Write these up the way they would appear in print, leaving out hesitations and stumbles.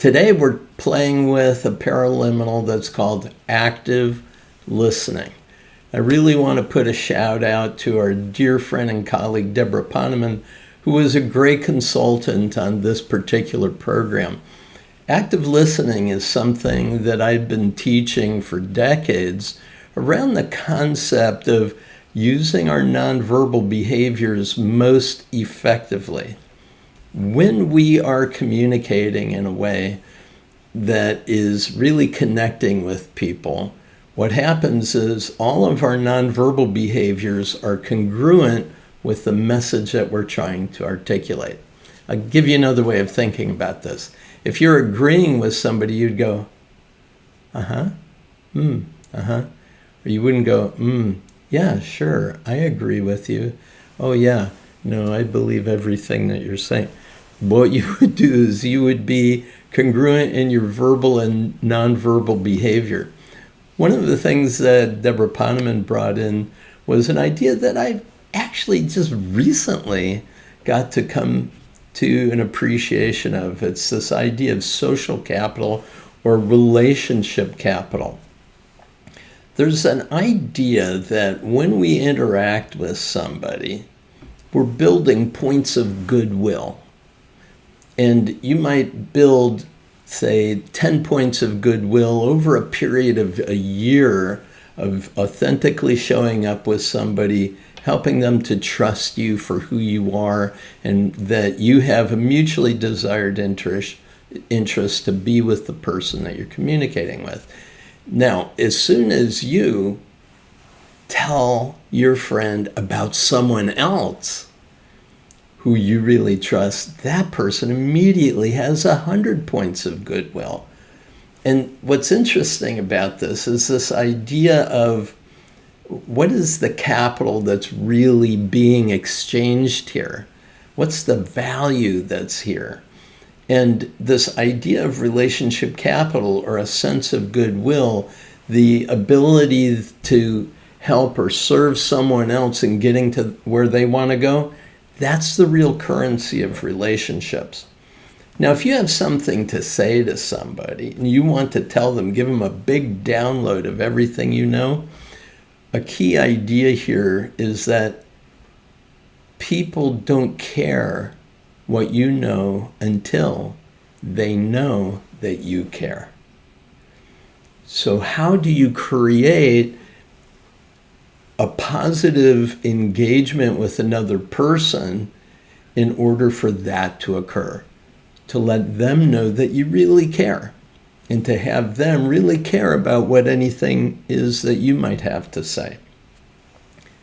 Today we're playing with a paraliminal that's called active listening. I really want to put a shout out to our dear friend and colleague Deborah Poneman, who was a great consultant on this particular program. Active listening is something that I've been teaching for decades around the concept of using our nonverbal behaviors most effectively. When we are communicating in a way that is really connecting with people, what happens is all of our nonverbal behaviors are congruent with the message that we're trying to articulate. I'll give you another way of thinking about this. If you're agreeing with somebody, you'd go, uh-huh, uh-huh. Or you wouldn't go, yeah, sure, I agree with you. Oh, yeah, no, I believe everything that you're saying. What you would do is you would be congruent in your verbal and nonverbal behavior. One of the things that Deborah Poneman brought in was an idea that I actually just recently got to come to an appreciation of. It's this idea of social capital or relationship capital. There's an idea that when we interact with somebody, we're building points of goodwill. And you might build, say, 10 points of goodwill over a period of a year of authentically showing up with somebody, helping them to trust you for who you are, and that you have a mutually desired interest to be with the person that you're communicating with. Now, as soon as you tell your friend about someone else who you really trust, that person immediately has 100 points of goodwill. And what's interesting about this is this idea of what is the capital that's really being exchanged here? What's the value that's here? And this idea of relationship capital, or a sense of goodwill, the ability to help or serve someone else in getting to where they want to go, that's the real currency of relationships. Now, if you have something to say to somebody and you want to tell them, give them a big download of everything you know, a key idea here is that people don't care what you know until they know that you care. So how do you create a positive engagement with another person in order for that to occur? To let them know that you really care, and to have them really care about what anything is that you might have to say.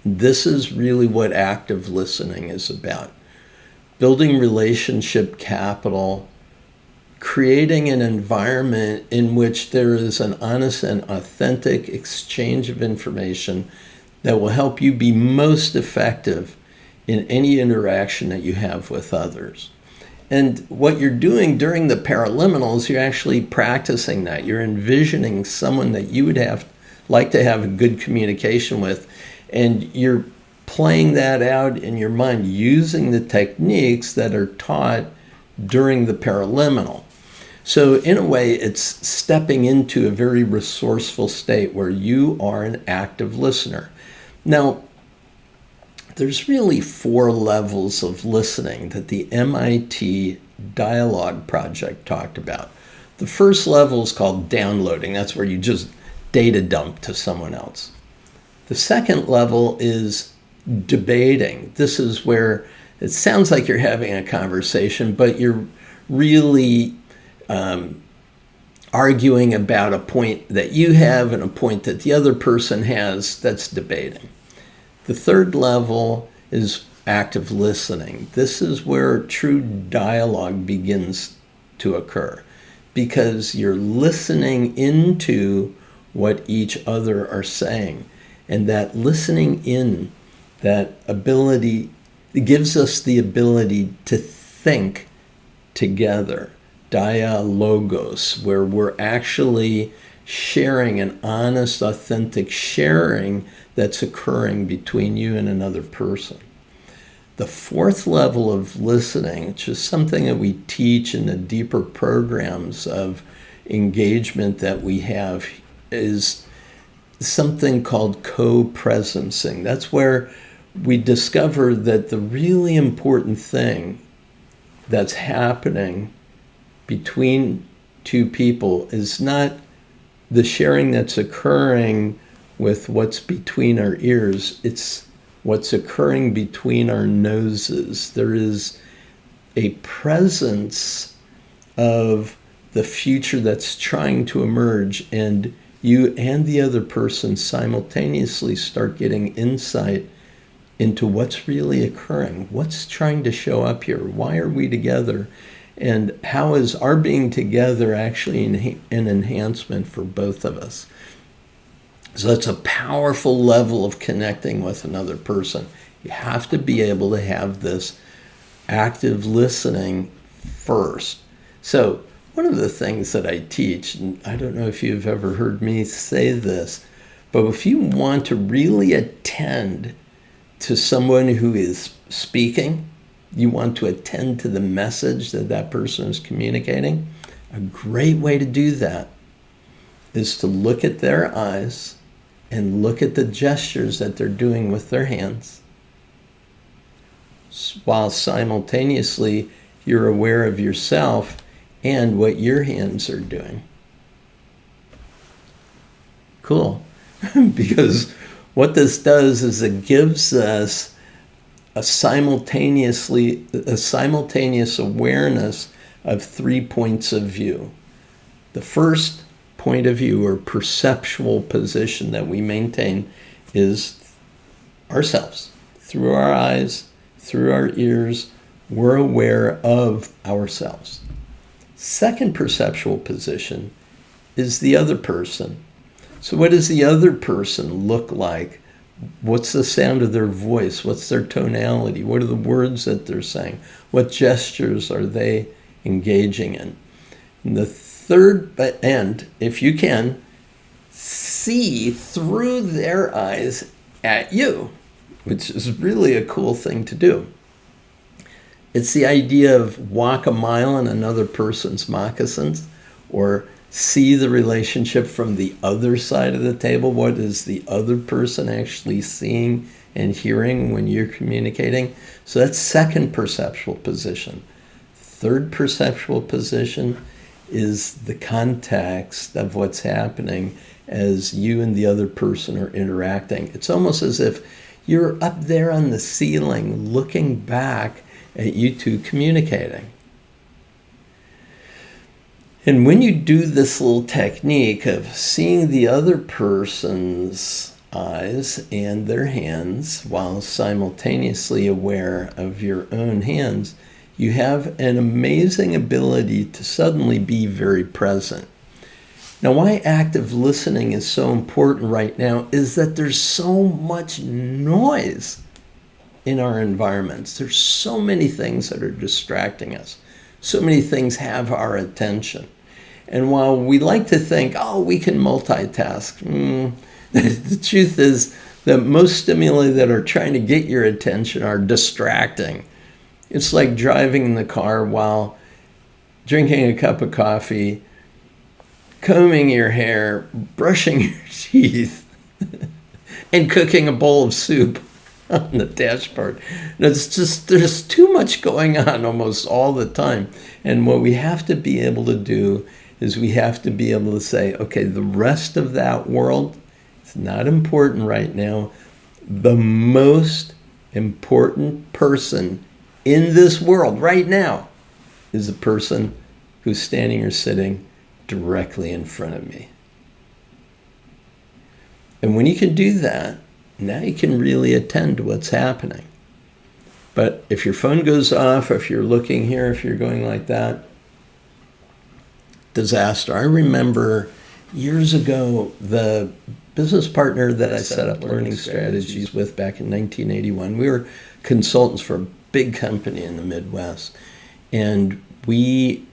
This is really what active listening is about. Building relationship capital, creating an environment in which there is an honest and authentic exchange of information that will help you be most effective in any interaction that you have with others. And what you're doing during the paraliminals, you're actually practicing that. You're envisioning someone that you would like to have a good communication with, and you're playing that out in your mind using the techniques that are taught during the paraliminal. So in a way, it's stepping into a very resourceful state where you are an active listener. Now, there's really 4 levels of listening that the MIT Dialogue Project talked about. The first level is called downloading. That's where you just data dump to someone else. The second level is debating. This is where it sounds like you're having a conversation, but you're really arguing about a point that you have and a point that the other person has. That's debating. The third level is active listening. This is where true dialogue begins to occur, because you're listening into what each other are saying. And that listening in, that ability, it gives us the ability to think together, dialogos, where we're actually sharing an honest, authentic sharing that's occurring between you and another person. The fourth level of listening, which is something that we teach in the deeper programs of engagement that we have, is something called co-presencing. That's where we discover that the really important thing that's happening between two people is not the sharing that's occurring with what's between our ears. It's what's occurring between our noses. There is a presence of the future that's trying to emerge, and you and the other person simultaneously start getting insight into what's really occurring, what's trying to show up here, why are we together, and how is our being together actually an enhancement for both of us. So it's a powerful level of connecting with another person. You have to be able to have this active listening first. So one of the things that I teach, and I don't know if you've ever heard me say this, but if you want to really attend to someone who is speaking, you want to attend to the message that that person is communicating, a great way to do that is to look at their eyes and look at the gestures that they're doing with their hands, while simultaneously you're aware of yourself and what your hands are doing. Cool. Because what this does is it gives us a simultaneous awareness of 3 points of view. The first point of view or perceptual position that we maintain is ourselves. Through our eyes, through our ears, we're aware of ourselves. Second perceptual position is the other person. So what does the other person look like? What's the sound of their voice? What's their tonality? What are the words that they're saying? What gestures are they engaging in? And the third, and if you can, see through their eyes at you, which is really a cool thing to do. It's the idea of walk a mile in another person's moccasins, or see the relationship from the other side of the table. What is the other person actually seeing and hearing when you're communicating? So that's second perceptual position. Third perceptual position is the context of what's happening as you and the other person are interacting. It's almost as if you're up there on the ceiling looking back at you two communicating. And when you do this little technique of seeing the other person's eyes and their hands while simultaneously aware of your own hands, you have an amazing ability to suddenly be very present. Now, why active listening is so important right now is that there's so much noise in our environments. There's so many things that are distracting us. So many things have our attention. And while we like to think, oh, we can multitask, the truth is that most stimuli that are trying to get your attention are distracting. It's like driving in the car while drinking a cup of coffee, combing your hair, brushing your teeth, and cooking a bowl of soup on the dashboard. And it's just, there's too much going on almost all the time. And what we have to be able to do is we have to be able to say, okay, the rest of that world is not important right now. The most important person in this world right now is the person who's standing or sitting directly in front of me. And when you can do that, now you can really attend to what's happening. But if your phone goes off, if you're looking here, if you're going like that, disaster. I remember years ago, the business partner that I set up learning strategies with back in 1981, we were consultants for a big company in the Midwest. And we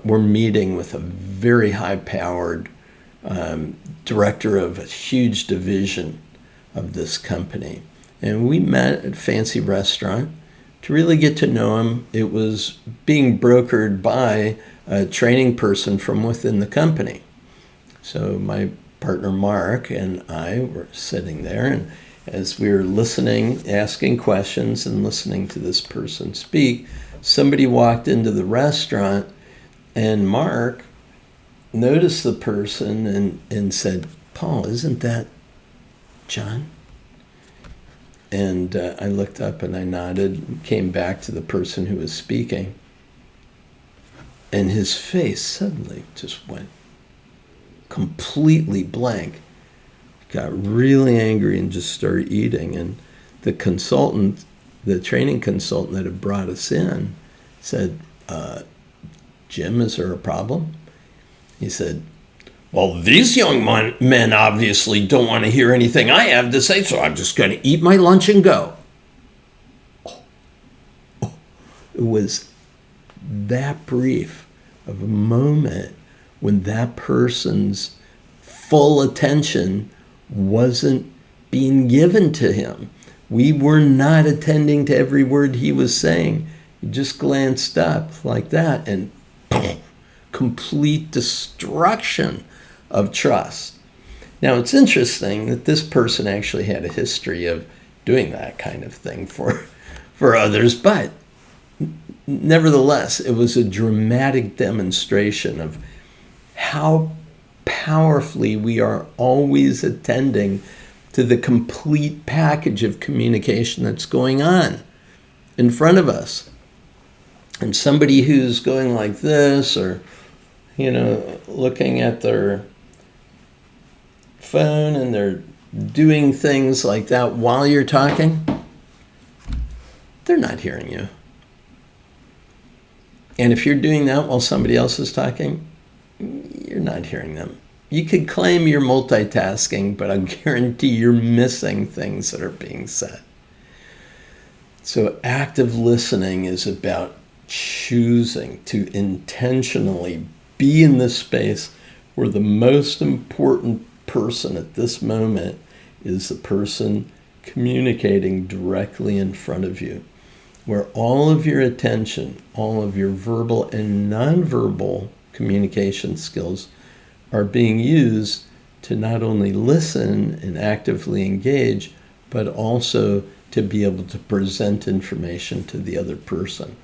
were meeting with a very high-powered director of a huge division of this company. And we met at a fancy restaurant. to really get to know him. It was being brokered by a training person from within the company. So my partner Mark and I were sitting there, and as we were listening, asking questions and listening to this person speak, somebody walked into the restaurant, and Mark noticed the person and said, "Paul, isn't that John?" And I looked up and I nodded and came back to the person who was speaking. And his face suddenly just went completely blank. Got really angry and just started eating. And the consultant, the training consultant that had brought us in, said, "Jim, is there a problem?" He said, "Well, these young men obviously don't want to hear anything I have to say, so I'm just going to eat my lunch and go." It was that brief of a moment when that person's full attention wasn't being given to him. We were not attending to every word he was saying. He just glanced up like that, and complete destruction of trust. Now, it's interesting that this person actually had a history of doing that kind of thing for others, but nevertheless, it was a dramatic demonstration of how powerfully we are always attending to the complete package of communication that's going on in front of us. And somebody who's going like this, or looking at their phone and they're doing things like that while you're talking, they're not hearing you. And if you're doing that while somebody else is talking, you're not hearing them. You could claim you're multitasking, but I guarantee you're missing things that are being said. So active listening is about choosing to intentionally be in this space where the most important person at this moment is the person communicating directly in front of you, where all of your attention, all of your verbal and nonverbal communication skills are being used to not only listen and actively engage, but also to be able to present information to the other person.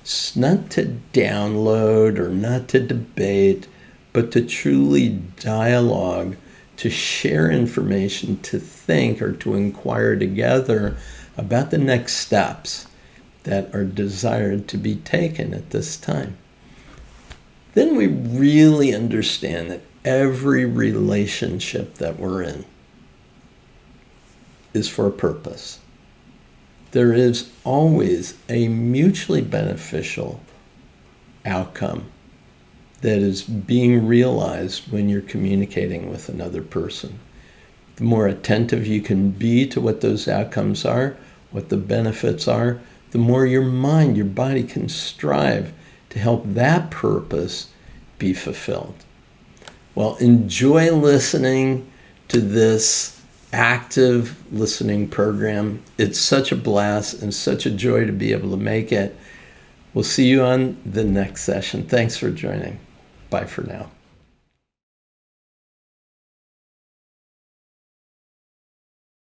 It's not to download or not to debate, but to truly dialogue, to share information, to think or to inquire together about the next steps that are desired to be taken at this time. Then we really understand that every relationship that we're in is for a purpose. There is always a mutually beneficial outcome that is being realized when you're communicating with another person. The more attentive you can be to what those outcomes are, what the benefits are, the more your mind, your body can strive to help that purpose be fulfilled. Well, enjoy listening to this active listening program. It's such a blast and such a joy to be able to make it. We'll see you on the next session. Thanks for joining. Bye for now.